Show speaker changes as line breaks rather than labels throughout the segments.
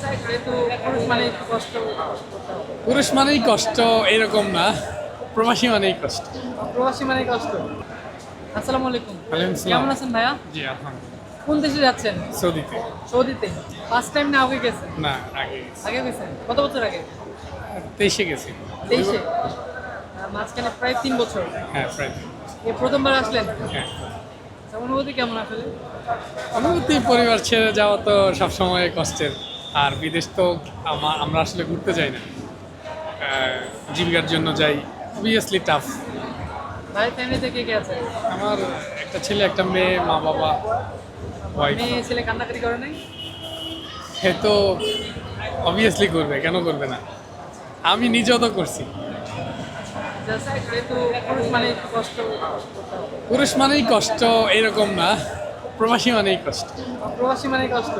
যেহেতু পুরুষ মানে একটু কষ্ট করতে হবে।
পুরুষ মানেই কষ্ট এরকম না, প্রবাসী মানেই কষ্ট।
প্রবাসী মানে কষ্ট। আসসালামু আলাইকুম।
ওয়ালাইকুম আসসালাম।
কেমন আছেন ভাইয়া?
জি আলহামদুলিল্লাহ।
কোন দেশে যাচ্ছেন?
সৌদিতে।
সৌদিতে। ফার্স্ট টাইম না আগে গেছেন?
না, আগে গেছি।
আগে গেছেন? কত বছর আগে?
23-এ গেছি।
23-এ। মাঝখানে প্রায় 3 বছর।
হ্যাঁ, প্রায়।
এই প্রথমবার আসলেন?
হ্যাঁ,
আচ্ছা, অনুভূতি কেমন আসলে?
অনুভূতি পরিবার ছেড়ে যাওয়া তো সবসময় কষ্টের। আর বিদেশ তো আমরা আসলে ঘুরতে যাই না, জীবিকার জন্য যাই। Obviously tough.
ভাই ফ্যামিলিতে কে কে আছে?
আমার একটা ছেলে, একটা মেয়ে, মা বাবা, ওয়াইফ।
মেয়ে ছেলে কান্নাকাটি করে নাই?
সে তো অবভিয়াসলি করবে, কেন করবে না? আমি নিজেও তো করছি।
যেহেতু পুরুষ মানে একটু কষ্ট করতে হবে।
পুরুষ মানেই কষ্ট এরকম না, প্রবাসী মানেই কষ্ট।
প্রবাসী মানে কষ্ট।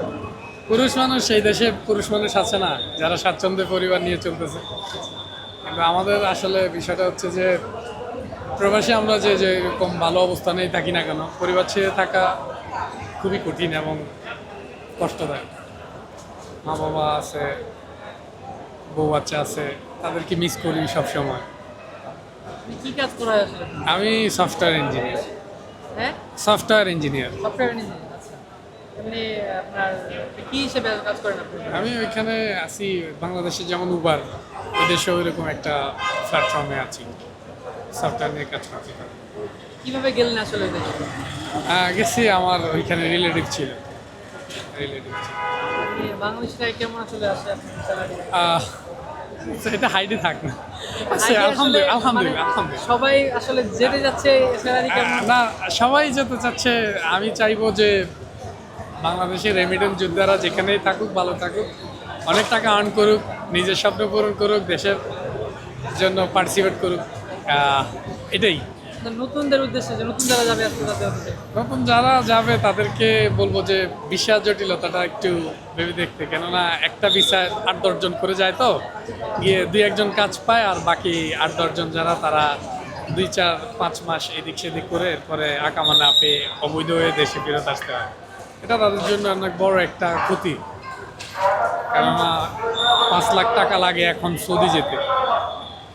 পুরুষ মানুষ সেই দেশে পুরুষ মানুষ আছে না, যারা স্বাচ্ছন্দ্যে পরিবার নিয়ে চলতেছে। কিন্তু আমাদের আসলে বিষয়টা হচ্ছে যে প্রবাসী আমরা যে যেরকম ভালো অবস্থানেই থাকি না কেন, পরিবার ছেড়ে থাকা খুবই কঠিন এবং কষ্টদায়ক। মা বাবা আছে, বউ বাচ্চা আছে, তাদেরকে মিস করি সব সময়।
আপনি কি কাজ করা হয় আসলে?
আমি সফটওয়্যার ইঞ্জিনিয়ার।
হ্যাঁ,
সফটওয়্যার ইঞ্জিনিয়ার।
Software engineer. আচ্ছা, এমনি আপনার কি হিসেবে কাজ করেন আপনি?
আমি ওইখানে আছি, বাংলাদেশে যেমন উবার, এদেশেও এরকম একটা প্ল্যাটফর্মে আছি, সফটওয়্যার নিয়ে কাজ করছি।
কিভাবে গেলেন আসলে ওই দেশে?
গেছি, আমার ওইখানে রিলেটিভ ছিল।
আপনি বাংলাদেশ থেকে কেমন আসলে আসে আপনার স্যালারি?
এটা হাইডে থাক না। আছে,
আগে আসলে
আলহামদুলিল্লাহ,
মানে
আলহামদুলিল্লাহ, আলহামদুলিল্লাহ।
সবাই আসলে যেতে যাচ্ছে স্যালারি কেমন?
না, সবাই যেতে চাচ্ছে। আমি চাইবো যে বাংলাদেশের রেমিটেন্স যোদ্ধারা যেখানেই থাকুক ভালো থাকুক, অনেক টাকা আর্ন করুক, নিজের স্বপ্ন পূরণ করুক, দেশের জন্য পার্টিসিপেট করুক। এটাই।
নতুনদের উদ্দেশ্যে যে নতুন যারা যাবে আসলে তাদের উদ্দেশ্যে।
নতুন যারা যাবে তাদেরকে বলবো যে ভিসা জটিলতাটা একটু ভেবে দেখতে, কেননা একটা ভিসা 8-10 জন করে যায়, তো গিয়ে 2-1 জন কাজ পায়, আর বাকি 8-10 জন যারা তারা 2-4-5 মাস এদিক সেদিক করে এরপরে আকামা না পেয়ে অবৈধ হয়ে দেশে ফেরত আসতে হয়। এটা তাদের জন্য অনেক বড় একটা ক্ষতি, কেননা 5 লাখ টাকা লাগে এখন সৌদি যেতে।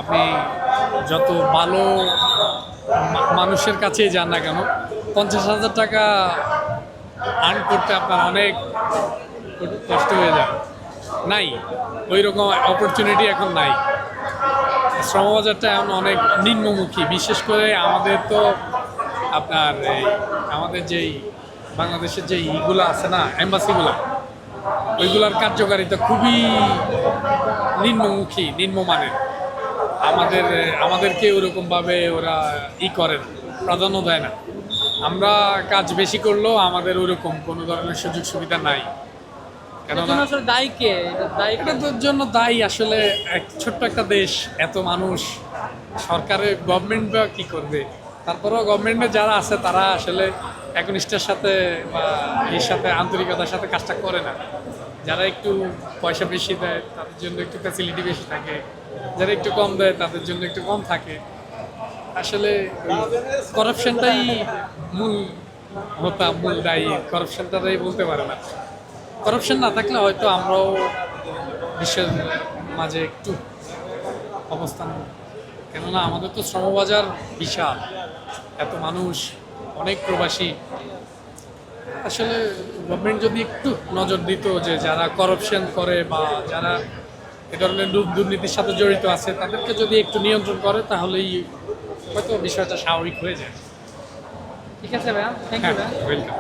আপনি যত ভালো মানুষের কাছেই যান না কেন, 50,000 টাকা আর্ন করতে আপনার অনেক কষ্ট হয়ে যায়। নাই, ওই রকম অপরচুনিটি এখন নাই। শ্রমবাজারটা এখন অনেক নিম্নমুখী, বিশেষ করে আমাদের তো আপনার আমাদের যেই বাংলাদেশের যে ইগুলো আছে না, এম্বাসিগুলো, ওইগুলোর কার্যকারিতা খুবই নিম্নমানের। আমাদেরকে ওরকমভাবে ওরা করে না, প্রাধান্য দেয় না। আমরা কাজ বেশি করলেও আমাদের ওরকম কোনো ধরনের সুযোগ সুবিধা নাই।
এটার
কেননা
জন্য আসলে দায়ী কে? দায়ী কে?
এটার জন্য দায়ী আসলে ছোট্ট একটা দেশ, এত মানুষ, সরকারের গভর্নমেন্ট বা কী করবে? তারপরেও গভর্নমেন্টে যারা আছে তারা আসলে একনিষ্ঠার সাথে বা এর সাথে আন্তরিকতার সাথে কাজটা করে না। যারা একটু পয়সা বেশি দেয় তাদের জন্য একটু ফ্যাসিলিটি বেশি থাকে, যারা একটু কম দেয় তাদের জন্য একটু কম থাকে। আসলে করাপশনটাই মূল দায়ী। করাপশনটাই বলতে পারে না। করাপশন না থাকলে হয়তো আমরাও বিশ্বের মাঝে একটু অবস্থান, কেননা আমাদের তো শ্রমবাজার বিশাল, এত মানুষ, অনেক প্রবাসী। আসলে গভর্নমেন্ট যদি একটু নজর দিত যে যারা করাপশন করে বা যারা এ ধরনের দুর্নীতির সাথে জড়িত আছে তাদেরকে যদি একটু নিয়ন্ত্রণ করে, তাহলেই হয়তো বিষয়টা স্বাভাবিক হয়ে যায়।
ঠিক আছে ভাইয়া, থ্যাংক ইউ
হ্যাঁ,
ভাইয়া।
ওয়েলকাম।